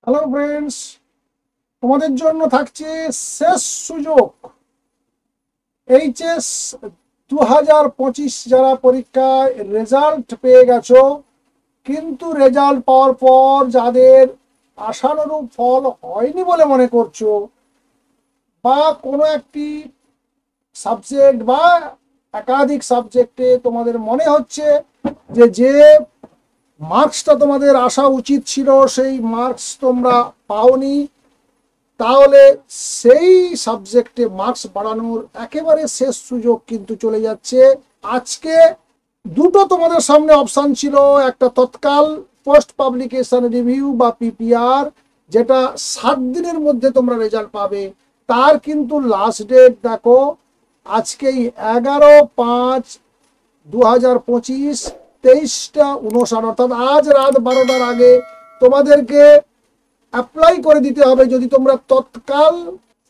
Hello friends, তোমাদের জন্য থাকছে শেষ সুযোগ। এইচএস 2025 যারা পরীক্ষায় রেজাল্ট পেয়ে গেছো, কিন্তু রেজাল্ট পাওয়ার পর যাদের আশানুরূপ ফল হয়নি বলে মনে করছো, বা কোনো একটি সাবজেক্ট বা একাধিক সাবজেক্টে তোমাদের মনে হচ্ছে যে মার্কসটা তোমাদের আসা উচিত ছিল সেই মার্কস তোমরা পাওনি, তাহলে সেই সাবজেক্টে মার্কস বাড়ানোর একেবারে শেষ সুযোগ কিন্তু চলে যাচ্ছে। আজকে দুটো তোমাদের সামনে অপশান ছিল, একটা তৎকাল পোস্ট পাবলিকেশন রিভিউ বা পিপিআর, যেটা 7 দিনের মধ্যে তোমরা রেজাল্ট পাবে। তার কিন্তু লাস্ট ডেট দেখো, আজকেই 11/5/2025, 23টা 59, অর্থাৎ আজ রাত 12টার আগে তোমাদেরকে অ্যাপ্লাই করে দিতে হবে যদি তোমরা তৎকাল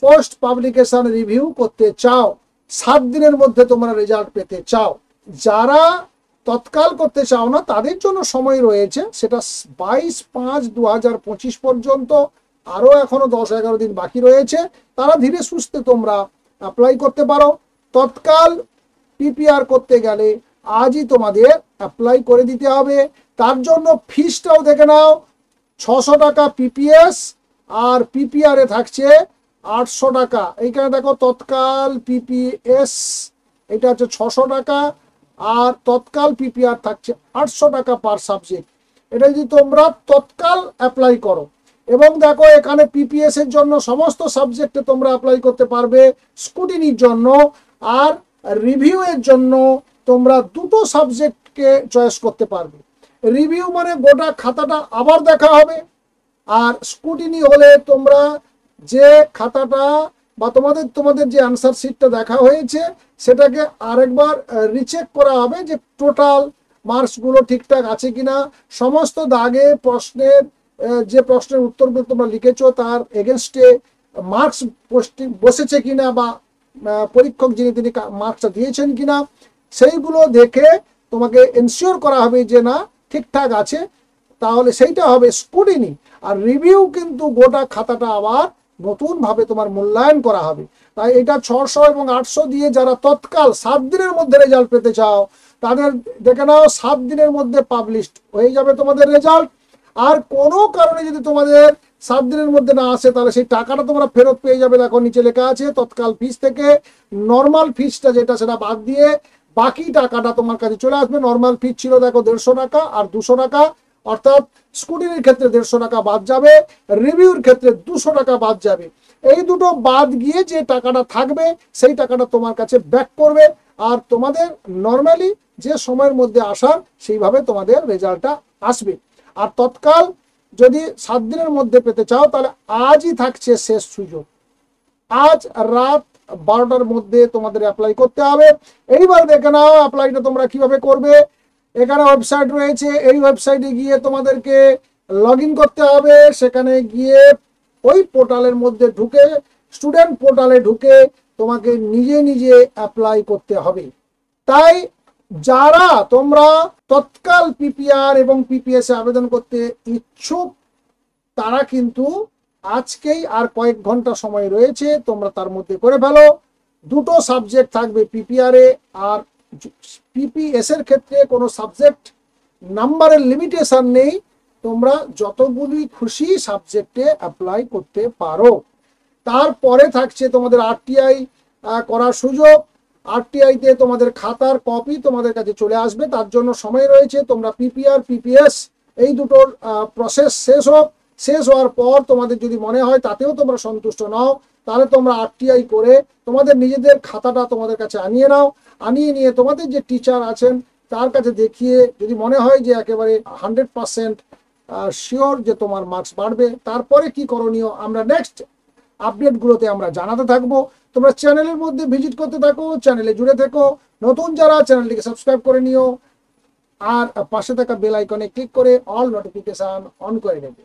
পোস্ট পাবলিকেশন রিভিউ করতে চাও, 7 দিনের মধ্যে তোমরা রেজাল্ট পেতে চাও। যারা তৎকাল করতে চাও না তাদের জন্য সময় রয়েছে, সেটা 22/5/2025 পর্যন্ত, আরও এখনো 10-11 দিন বাকি রয়েছে। তারা ধীরে সুস্থে তোমরা অ্যাপ্লাই করতে পারো। তৎকাল পিপিআর করতে গেলে আজই তোমাদের অ্যাপ্লাই করে দিতে হবে। তার জন্য ফিসটাও দেখে নাও, 600 টাকা পিপিএস, আর পিপিআরে থাকছে 800 টাকা। এইখানে দেখো তৎকাল পিপিএস এটা হচ্ছে 600 টাকা, আর তৎকাল পিপিআর থাকছে 800 টাকা পার সাবজেক্ট। এটা যদি তোমরা তৎকাল অ্যাপ্লাই করো, এবং দেখো এখানে পিপিএস এর জন্য সমস্ত সাবজেক্টে তোমরা অ্যাপ্লাই করতে পারবে, স্কুটিনির জন্য আর রিভিউ এর জন্য তোমরা দুটো সাবজেক্টকে চয়েস করতে পারবে। রিভিউ মানে গোটা খাতাটা আবার দেখা হবে, আর স্কুটিনি হলে তোমরা যে খাতাটা বা তোমাদের যে আনসার শিটটা দেখা হয়েছে সেটাকে আরেকবার রিচেক করা হবে যে টোটাল মার্কসগুলো ঠিকঠাক আছে কিনা, সমস্ত দাগে প্রশ্নের যে প্রশ্নের উত্তরগুলো তোমরা লিখেছো তার এগেনস্টে মার্কস বসেছে কিনা, বা পরীক্ষক তিনি মার্কসটা দিয়েছেন কিনা, সেইগুলো দেখে তোমাকে এনশিওর করা হবে যে না ঠিকঠাক আছে, তাহলে সেইটা হবে স্কুটিনি। আর রিভিউ কিন্তু গোটা খাতাটা আবার নতুনভাবে তোমার মূল্যায়ন করা হবে। তাই এটা 600 এবং 800 দিয়ে যারা তৎকাল 7 দিনের মধ্যে রেজাল্ট পেতে চাও, তাদের দেখে নাও 7 দিনের মধ্যে পাবলিশড হয়ে যাবে তোমাদের রেজাল্ট। আর কোনো কারণে যদি তোমাদের 7 দিনের মধ্যে না আসে, তাহলে সেই টাকাটা তোমরা ফেরত পেয়ে যাবে। দেখো নিচে লেখা আছে তৎকাল ফিস থেকে নর্মাল ফিসটা যেটা সেটা বাদ দিয়ে বাকি টাকাটা তোমার কাছে চলে আসবে। নর্মাল ফিস ছিল দেখো 150 টাকা আর 200 টাকা, অর্থাৎ স্কুটির ক্ষেত্রে 150 টাকা বাদ যাবে, রিভিউর ক্ষেত্রে 200 টাকা বাদ যাবে। এই দুটো বাদ গিয়ে যে টাকাটা থাকবে সেই টাকাটা তোমার কাছে ব্যাক করবে, আর তোমাদের নর্মালি যে সময়ের মধ্যে আসার সেইভাবে তোমাদের রেজাল্টটা আসবে। আর তৎকাল যদি 7 দিনের মধ্যে পেতে চাও, তাহলে আজই থাকছে শেষ সুযোগ। আজ রাত 12টার মধ্যে তোমাদের অ্যাপ্লাই করতে হবে। এইবার দেখে নাও অ্যাপ্লাইটা তোমরা কিভাবে করবে। এখানে ওয়েবসাইট রয়েছে, এই ওয়েবসাইটে গিয়ে তোমাদেরকে লগ ইন করতে হবে। সেখানে গিয়ে ওই পোর্টালের মধ্যে ঢুকে, স্টুডেন্ট পোর্টালে ঢুকে তোমাকে নিজে নিজে অ্যাপ্লাই করতে হবে। তাই যারা তোমরা তৎকাল পিপিআর এবং পিপিএস এ আবেদন করতে ইচ্ছুক, তারা কিন্তু আজকেই, আর কয়েক ঘন্টা সময় রয়েছে, তোমরা তার মধ্যে করে ফেলো। দুটো সাবজেক্ট থাকবে পিপিআর এ, আর পিপিএস এর ক্ষেত্রে কোনো সাবজেক্ট নাম্বারের লিমিটেশন নেই, তোমরা যতগুলি খুশি সাবজেক্টে অ্যাপ্লাই করতে পারো। তারপরে থাকছে তোমাদের আরটিআই করার সুযোগ। আরটিআইতে তোমাদের খাতার কপি তোমাদের কাছে চলে আসবে, তার জন্য সময় রয়েছে। তোমরা পিপিআর পিপিএস এই দুটোর প্রসেস শেষ হওয়ার পর তোমাদের যদি মনে হয় তাতেও তোমরা সন্তুষ্ট নাও, তাহলে তোমরা আরটিআই করে তোমাদের নিজেদের খাতাটা তোমাদের কাছে আনিয়ে নাও। আনিয়ে নিয়ে তোমাদের যে টিচার আছেন তার কাছে দেখিয়ে যদি মনে হয় যে একেবারে 100% শিওর যে তোমার মার্কস বাড়বে, তারপরে কি করণীয় আমরা নেক্সট আপডেটগুলোতে আমরা জানাতে থাকবো। তোমরা চ্যানেলের মধ্যে ভিজিট করতে থাকো, চ্যানেলে জুড়ে থেকো। নতুন যারা চ্যানেলটিকে সাবস্ক্রাইব করে নিও, আর পাশে থাকা বেল আইকনে ক্লিক করে অল নোটিফিকেশন অন করে নেবে।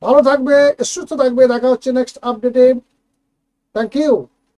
ভালো থাকবে, সুস্থ থাকবে, দেখা হচ্ছে নেক্সট আপডেটে। Thank you.